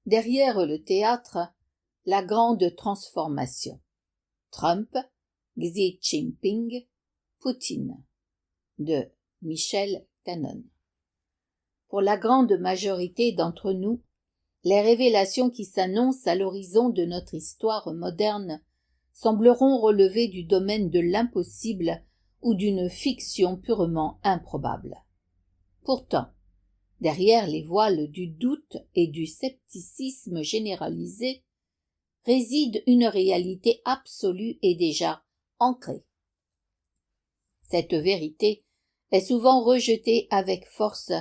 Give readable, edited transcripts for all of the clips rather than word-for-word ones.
Derrière le théâtre, la grande transformation. Trump, Xi Jinping, Poutine. De Michel Cannon. Pour la grande majorité d'entre nous, les révélations qui s'annoncent à l'horizon de notre histoire moderne sembleront relever du domaine de l'impossible ou d'une fiction purement improbable. Pourtant, derrière les voiles du doute et du scepticisme généralisé, réside une réalité absolue et déjà ancrée. Cette vérité est souvent rejetée avec force,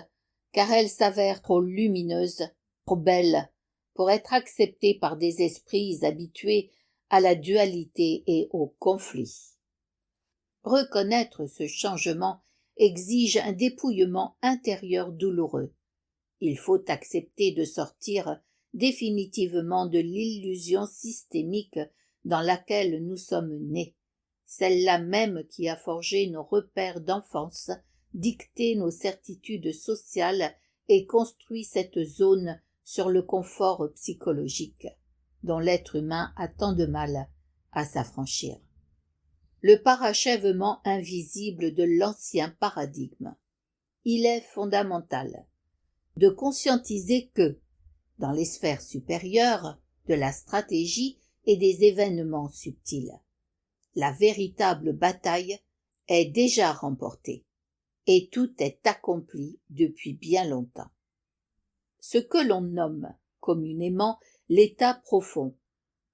car elle s'avère trop lumineuse, trop belle, pour être acceptée par des esprits habitués à la dualité et au conflit. Reconnaître ce changement exige un dépouillement intérieur douloureux. Il faut accepter de sortir définitivement de l'illusion systémique dans laquelle nous sommes nés, celle-là même qui a forgé nos repères d'enfance, dicté nos certitudes sociales et construit cette zone sur le confort psychologique, dont l'être humain a tant de mal à s'affranchir. Le parachèvement invisible de l'ancien paradigme. Il est fondamental de conscientiser que, dans les sphères supérieures de la stratégie et des événements subtils, la véritable bataille est déjà remportée, et tout est accompli depuis bien longtemps. Ce que l'on nomme communément l'état profond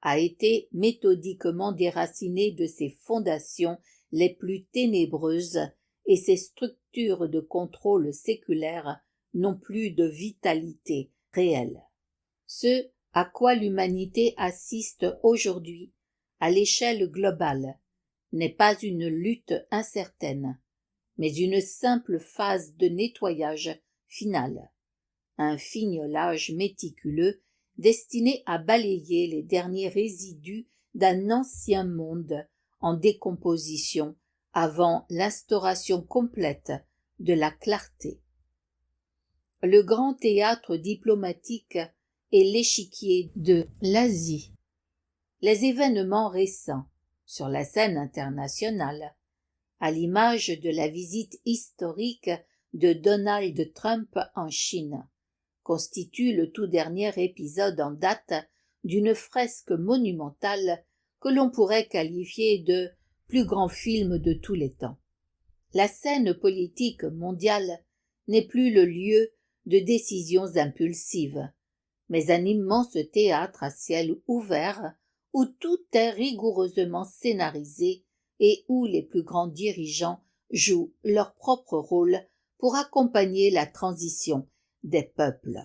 a été méthodiquement déraciné de ses fondations les plus ténébreuses et ses structures de contrôle séculaire n'ont plus de vitalité réelle. Ce à quoi l'humanité assiste aujourd'hui à l'échelle globale n'est pas une lutte incertaine, mais une simple phase de nettoyage final, un fignolage méticuleux destiné à balayer les derniers résidus d'un ancien monde en décomposition avant l'instauration complète de la clarté. Le grand théâtre diplomatique est l'échiquier de l'Asie. Les événements récents sur la scène internationale, à l'image de la visite historique de Donald Trump en Chine, constituent le tout dernier épisode en date d'une fresque monumentale que l'on pourrait qualifier de plus grand film de tous les temps. La scène politique mondiale n'est plus le lieu de décisions impulsives, mais un immense théâtre à ciel ouvert où tout est rigoureusement scénarisé et où les plus grands dirigeants jouent leur propre rôle pour accompagner la transition des peuples.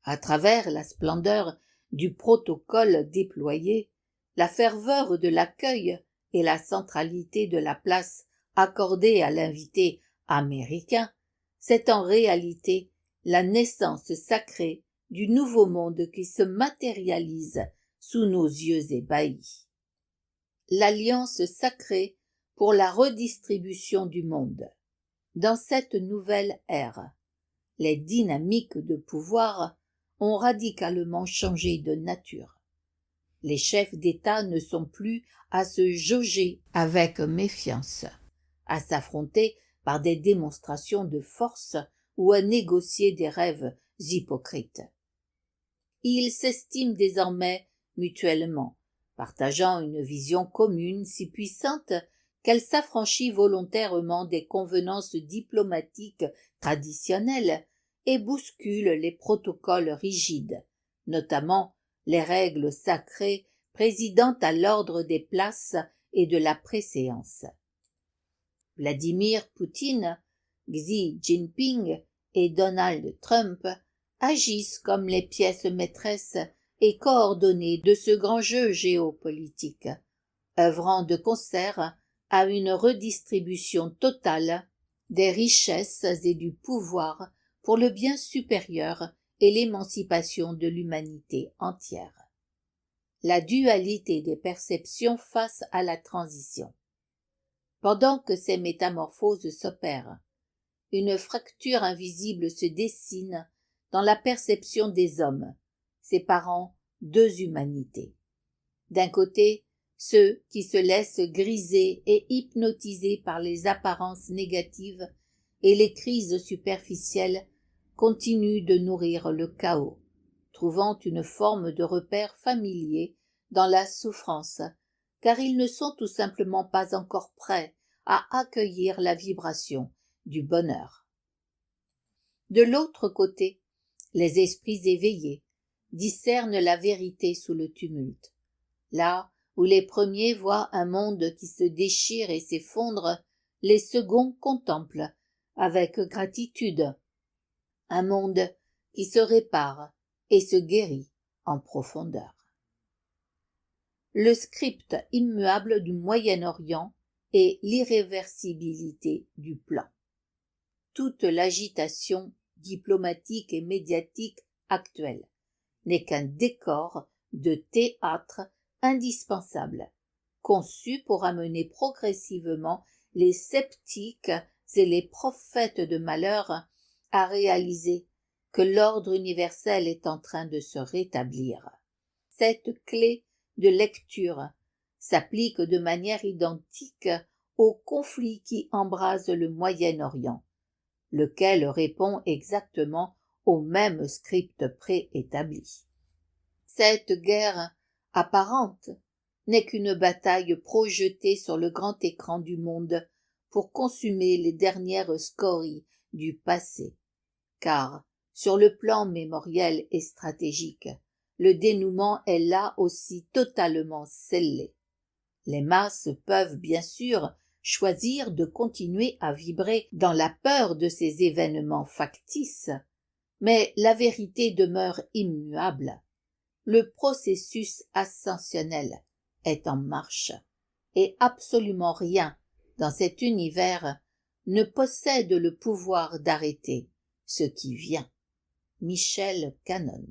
À travers la splendeur du protocole déployé, la ferveur de l'accueil et la centralité de la place accordée à l'invité américain, c'est en réalité la naissance sacrée du nouveau monde qui se matérialise sous nos yeux ébahis. L'alliance sacrée pour la redistribution du monde. Dans cette nouvelle ère, les dynamiques de pouvoir ont radicalement changé de nature. Les chefs d'État ne sont plus à se jauger avec méfiance, à s'affronter par des démonstrations de force ou à négocier des rêves hypocrites. Ils s'estiment désormais mutuellement, partageant une vision commune si puissante qu'elle s'affranchit volontairement des convenances diplomatiques traditionnelles et bouscule les protocoles rigides, notamment les règles sacrées présidant à l'ordre des places et de la préséance. Vladimir Poutine, Xi Jinping et Donald Trump agissent comme les pièces maîtresses et coordonnées de ce grand jeu géopolitique, œuvrant de concert à une redistribution totale des richesses et du pouvoir pour le bien supérieur et l'émancipation de l'humanité entière. La dualité des perceptions face à la transition. Pendant que ces métamorphoses s'opèrent, une fracture invisible se dessine dans la perception des hommes, séparant deux humanités. D'un côté, ceux qui se laissent griser et hypnotiser par les apparences négatives et les crises superficielles continuent de nourrir le chaos, trouvant une forme de repère familier dans la souffrance, car ils ne sont tout simplement pas encore prêts à accueillir la vibration du bonheur. De l'autre côté, les esprits éveillés discernent la vérité sous le tumulte. Là où les premiers voient un monde qui se déchire et s'effondre, les seconds contemplent, avec gratitude, un monde qui se répare et se guérit en profondeur. Le script immuable du Moyen-Orient et l'irréversibilité du plan. Toute l'agitation diplomatique et médiatique actuelle n'est qu'un décor de théâtre indispensable, conçu pour amener progressivement les sceptiques et les prophètes de malheur à réaliser que l'ordre universel est en train de se rétablir. Cette clé de lecture s'applique de manière identique au conflit qui embrase le Moyen-Orient, lequel répond exactement au même script préétabli. Cette guerre apparente n'est qu'une bataille projetée sur le grand écran du monde pour consumer les dernières scories du passé, car, sur le plan mémoriel et stratégique, le dénouement est là aussi totalement scellé. Les masses peuvent bien sûr choisir de continuer à vibrer dans la peur de ces événements factices, mais la vérité demeure immuable. Le processus ascensionnel est en marche, et absolument rien dans cet univers ne possède le pouvoir d'arrêter ce qui vient. Michel Cannon.